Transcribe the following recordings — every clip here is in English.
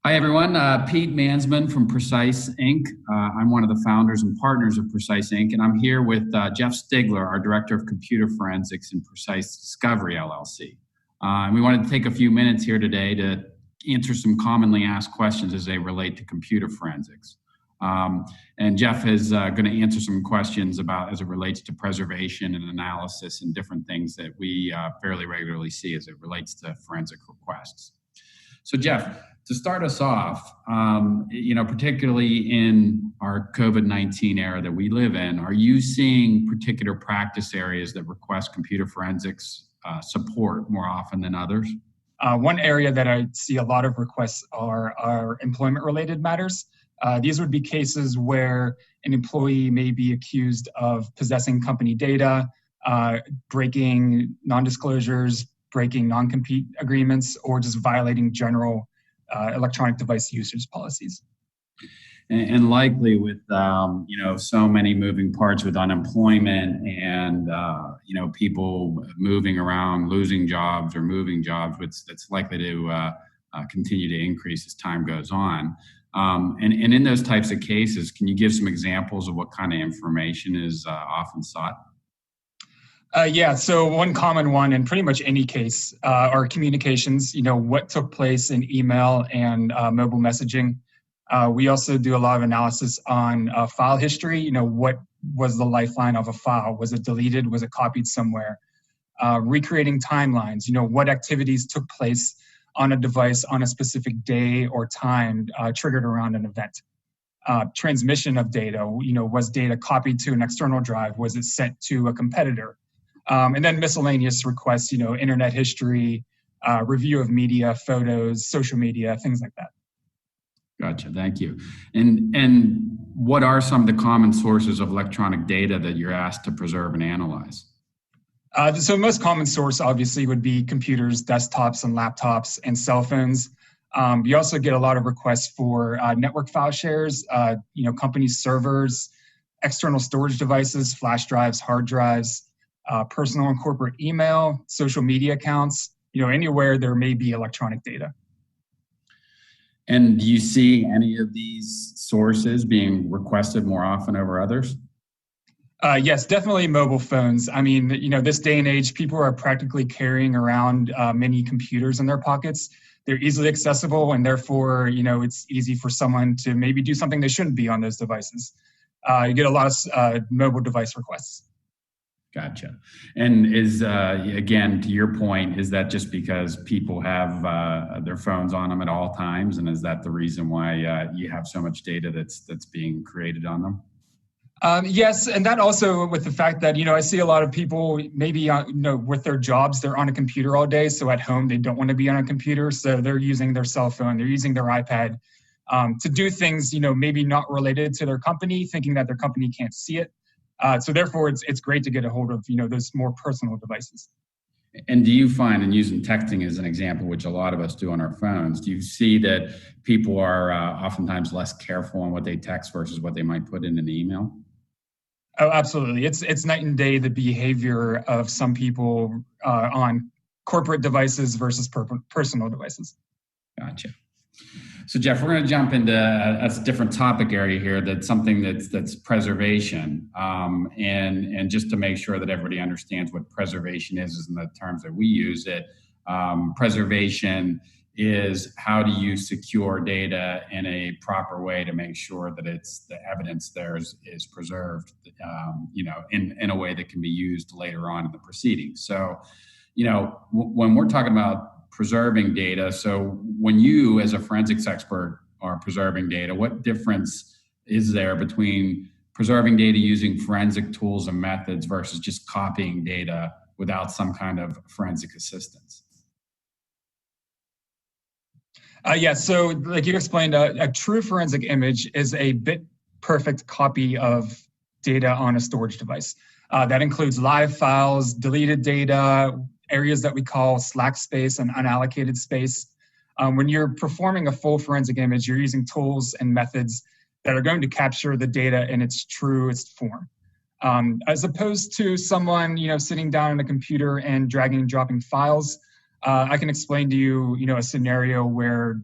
Hi, everyone. Pete Mansman from Precise Inc. I'm one of the founders and partners of Precise Inc. And I'm here with Jeff Stiegler, our Director of Computer Forensics in Precise Discovery, LLC. And we wanted to take a few minutes here today to answer some commonly asked questions as they relate to computer forensics. And Jeff is going to answer some questions about as it relates to preservation and analysis and different things that we fairly regularly see as it relates to forensic requests. So Jeff, to start us off, particularly in our COVID-19 era that we live in, are you seeing particular practice areas that request computer forensics support more often than others? One area that I see a lot of requests are employment-related matters. These would be cases where an employee may be accused of possessing company data, breaking non-disclosures, breaking non-compete agreements, or just violating general electronic device usage policies. And likely with so many moving parts with unemployment and people moving around, losing jobs or moving jobs, that's likely to continue to increase as time goes on. And in those types of cases, can you give some examples of what kind of information is often sought? So one common one in pretty much any case are communications, what took place in email and mobile messaging. We also do a lot of analysis on file history, what was the lifeline of a file? Was it deleted? Was it copied somewhere? Recreating timelines, what activities took place on a device on a specific day or time triggered around an event. Transmission of data, was data copied to an external drive? Was it sent to a competitor? And then miscellaneous requests, internet history, review of media, photos, social media, things like that. Gotcha, thank you. And what are some of the common sources of electronic data that you're asked to preserve and analyze? So most common source obviously would be computers, desktops, and laptops, and cell phones. You also get a lot of requests for network file shares, company servers, external storage devices, flash drives, hard drives, personal and corporate email, social media accounts, anywhere there may be electronic data. And do you see any of these sources being requested more often over others? Yes, definitely mobile phones. I mean, this day and age, people are practically carrying around many computers in their pockets. They're easily accessible, and therefore, it's easy for someone to maybe do something they shouldn't be on those devices. You get a lot of mobile device requests. Gotcha. And is, again, to your point, is that just because people have their phones on them at all times? And is that the reason why you have so much data that's being created on them? Yes, and that also with the fact that, I see a lot of people maybe, with their jobs, they're on a computer all day. So at home, they don't want to be on a computer. So they're using their cell phone, they're using their iPad to do things, maybe not related to their company, thinking that their company can't see it. So therefore, it's great to get a hold of, those more personal devices. And do you find, and using texting as an example, which a lot of us do on our phones, do you see that people are oftentimes less careful on what they text versus what they might put in an email? Oh, absolutely. It's night and day, the behavior of some people on corporate devices versus personal devices. Gotcha. So Jeff, we're going to jump into a different topic area here. That's something that's preservation, and just to make sure that everybody understands what preservation is in the terms that we use it. Preservation is how do you secure data in a proper way to make sure that the evidence there is preserved, in a way that can be used later on in the proceedings. So, when we're talking about preserving data. So when you, as a forensics expert, are preserving data, what difference is there between preserving data using forensic tools and methods versus just copying data without some kind of forensic assistance? So like you explained, a true forensic image is a bit perfect copy of data on a storage device. That includes live files, deleted data, areas that we call slack space and unallocated space. When you're performing a full forensic image, you're using tools and methods that are going to capture the data in its truest form. As opposed to someone, sitting down on a computer and dragging and dropping files, I can explain to you, a scenario where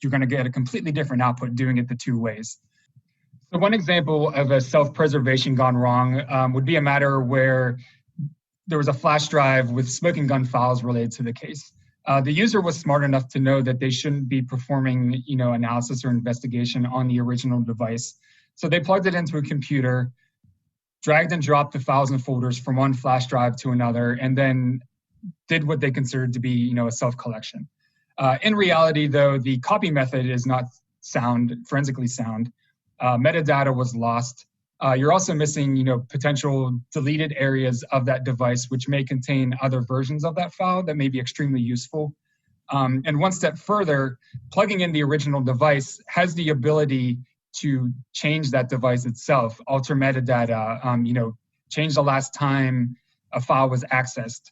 you're going to get a completely different output doing it the two ways. So one example of a self-preservation gone wrong would be a matter where there was a flash drive with smoking gun files related to the case. The user was smart enough to know that they shouldn't be performing, analysis or investigation on the original device. So they plugged it into a computer, dragged and dropped the files and folders from one flash drive to another, and then did what they considered to be, a self-collection. In reality, though, the copy method is not forensically sound. Metadata was lost. You're also missing, potential deleted areas of that device, which may contain other versions of that file that may be extremely useful. And one step further, plugging in the original device has the ability to change that device itself, alter metadata, change the last time a file was accessed.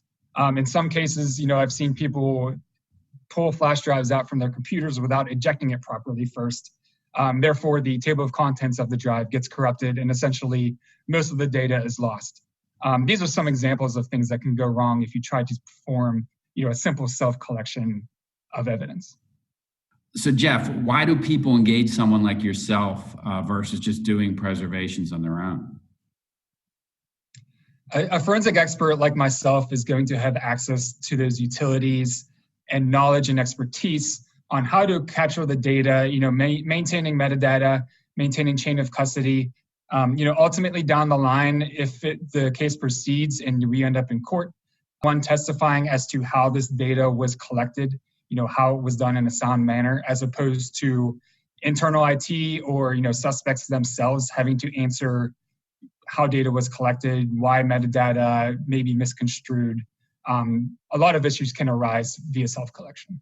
In some cases, I've seen people pull flash drives out from their computers without ejecting it properly first. Therefore, the table of contents of the drive gets corrupted and essentially most of the data is lost. These are some examples of things that can go wrong if you try to perform a simple self-collection of evidence. So Jeff, why do people engage someone like yourself versus just doing preservations on their own? A forensic expert like myself is going to have access to those utilities and knowledge and expertise on how to capture the data, maintaining metadata, maintaining chain of custody. Ultimately down the line, if the case proceeds and we end up in court, one testifying as to how this data was collected, how it was done in a sound manner, as opposed to internal IT or, suspects themselves having to answer how data was collected, why metadata may be misconstrued. A lot of issues can arise via self-collection.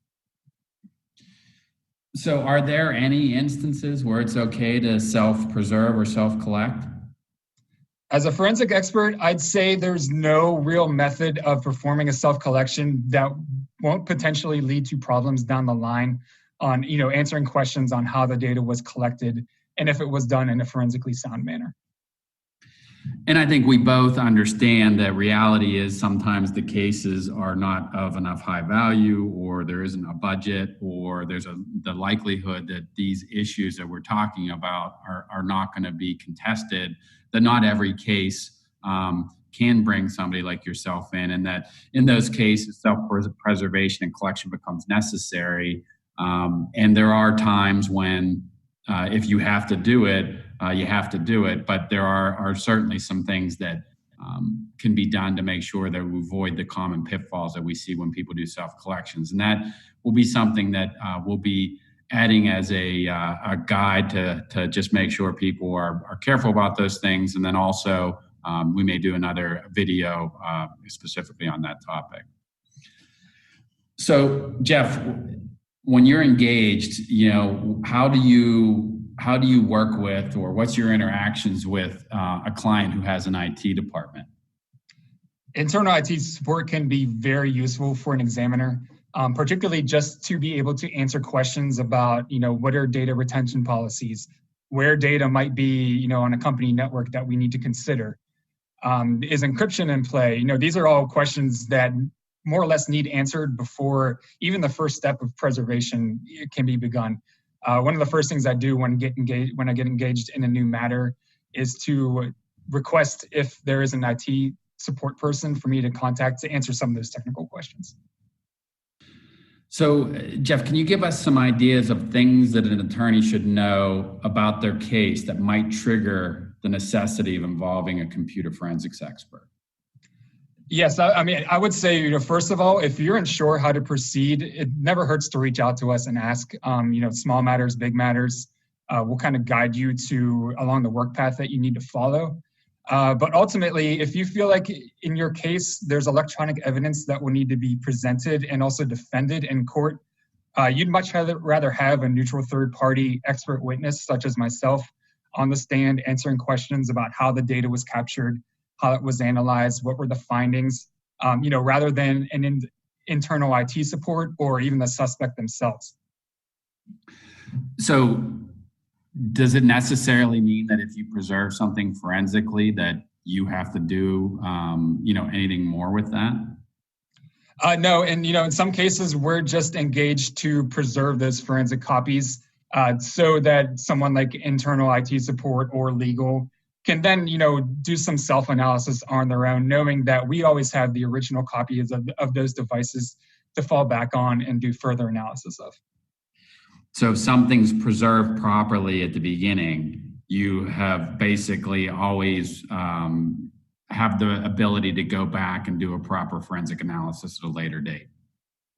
So are there any instances where it's okay to self-preserve or self-collect? As a forensic expert, I'd say there's no real method of performing a self-collection that won't potentially lead to problems down the line on, answering questions on how the data was collected and if it was done in a forensically sound manner. And I think we both understand that reality is sometimes the cases are not of enough high value, or there isn't a budget, or there's the likelihood that these issues that we're talking about are not going to be contested, that not every case can bring somebody like yourself in, and that in those cases, self-preservation and collection becomes necessary. And there are times when if you have to do it, you have to do it, but there are certainly some things that can be done to make sure that we avoid the common pitfalls that we see when people do self-collections. And that will be something that we'll be adding as a guide to just make sure people are careful about those things. And then also we may do another video specifically on that topic. So Jeff, when you're engaged, how do you work with, or what's your interactions with a client who has an IT department? Internal IT support can be very useful for an examiner, particularly just to be able to answer questions about, what are data retention policies, where data might be, on a company network that we need to consider. Is encryption in play? These are all questions that more or less need answered before even the first step of preservation can be begun. One of the first things I do when I get engaged in a new matter is to request if there is an IT support person for me to contact to answer some of those technical questions. So, Jeff, can you give us some ideas of things that an attorney should know about their case that might trigger the necessity of involving a computer forensics expert? Yes, I would say, first of all, if you're unsure how to proceed, it never hurts to reach out to us and ask. Small matters, big matters, we'll kind of guide you along the work path that you need to follow. But ultimately, if you feel like in your case there's electronic evidence that will need to be presented and also defended in court, you'd much rather have a neutral third-party expert witness, such as myself, on the stand answering questions about how the data was captured, how it was analyzed, what were the findings, rather than an internal IT support or even the suspect themselves. So does it necessarily mean that if you preserve something forensically that you have to do, anything more with that? No, and in some cases, we're just engaged to preserve those forensic copies so that someone like internal IT support or legal can then, do some self-analysis on their own, knowing that we always have the original copies of those devices to fall back on and do further analysis of. So if something's preserved properly at the beginning, you have basically always have the ability to go back and do a proper forensic analysis at a later date.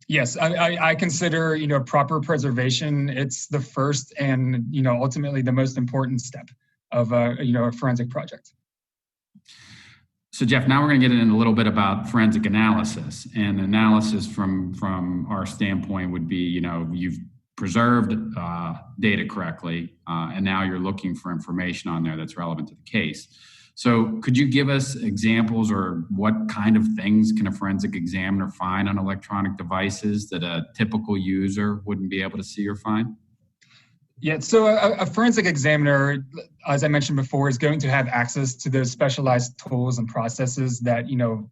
Yes, I consider, proper preservation, it's the first and, ultimately the most important step of a forensic project. So Jeff, now we're going to get into a little bit about forensic analysis. And analysis from our standpoint would be, you've preserved data correctly, and now you're looking for information on there that's relevant to the case. So could you give us examples or what kind of things can a forensic examiner find on electronic devices that a typical user wouldn't be able to see or find? Yeah, so a forensic examiner, as I mentioned before, is going to have access to those specialized tools and processes that,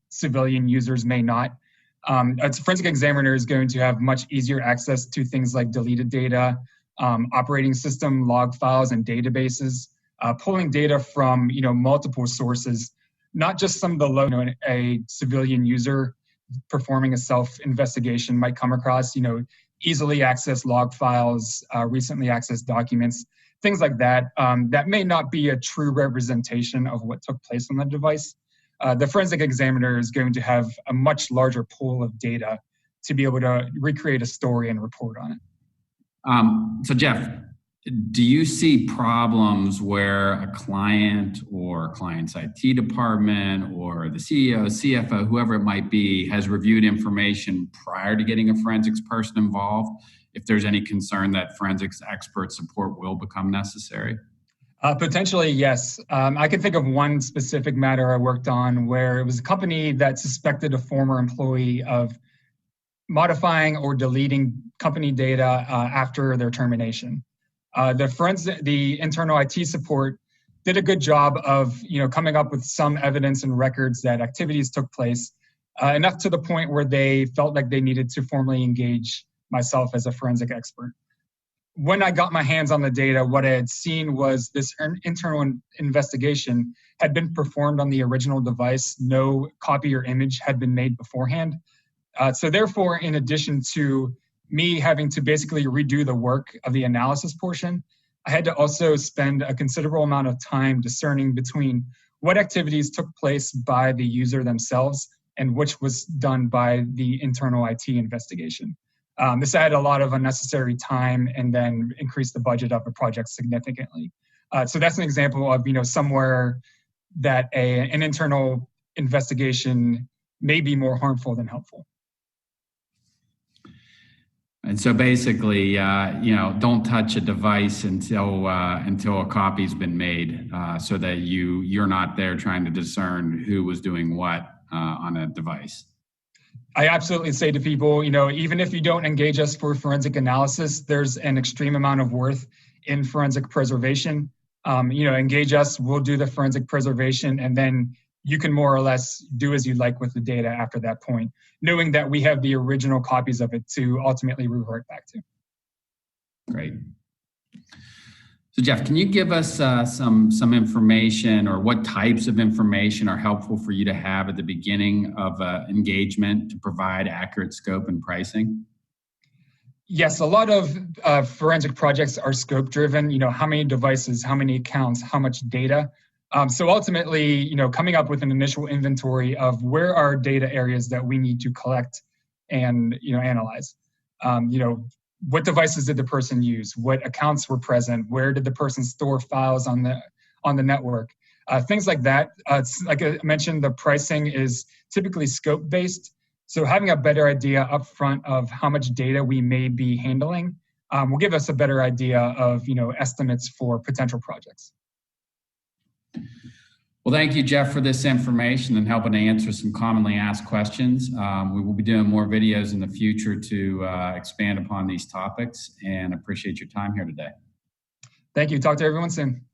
civilian users may not. A forensic examiner is going to have much easier access to things like deleted data, operating system log files and databases, pulling data from, multiple sources, not just some of the a civilian user performing a self-investigation might come across, easily accessed log files, recently accessed documents, things like that, that may not be a true representation of what took place on the device. The forensic examiner is going to have a much larger pool of data to be able to recreate a story and report on it. So Jeff, do you see problems where a client or client's IT department or the CEO, CFO, whoever it might be, has reviewed information prior to getting a forensics person involved, if there's any concern that forensics expert support will become necessary? Potentially, yes. I can think of one specific matter I worked on where it was a company that suspected a former employee of modifying or deleting company data after their termination. The internal IT support did a good job of, coming up with some evidence and records that activities took place, enough to the point where they felt like they needed to formally engage myself as a forensic expert. When I got my hands on the data, what I had seen was this internal investigation had been performed on the original device. No copy or image had been made beforehand. So therefore, in addition to me having to basically redo the work of the analysis portion, I had to also spend a considerable amount of time discerning between what activities took place by the user themselves and which was done by the internal IT investigation. This added a lot of unnecessary time and then increased the budget of the project significantly. So that's an example of, somewhere that an internal investigation may be more harmful than helpful. And so basically, don't touch a device until a copy's been made, so that you're not there trying to discern who was doing what on a device. I absolutely say to people, even if you don't engage us for forensic analysis, there's an extreme amount of worth in forensic preservation. Engage us, we'll do the forensic preservation, and then you can more or less do as you like with the data after that point, knowing that we have the original copies of it to ultimately revert back to. Great. So Jeff, can you give us some information, or what types of information are helpful for you to have at the beginning of engagement to provide accurate scope and pricing? Yes, a lot of forensic projects are scope driven, how many devices, how many accounts, how much data. So ultimately, coming up with an initial inventory of where are data areas that we need to collect and, analyze. What devices did the person use? What accounts were present? Where did the person store files on the network? Things like that. Like I mentioned, the pricing is typically scope based. So having a better idea upfront of how much data we may be handling will give us a better idea of, estimates for potential projects. Well, thank you, Jeff, for this information and helping to answer some commonly asked questions. We will be doing more videos in the future to expand upon these topics, and appreciate your time here today. Thank you. Talk to everyone soon.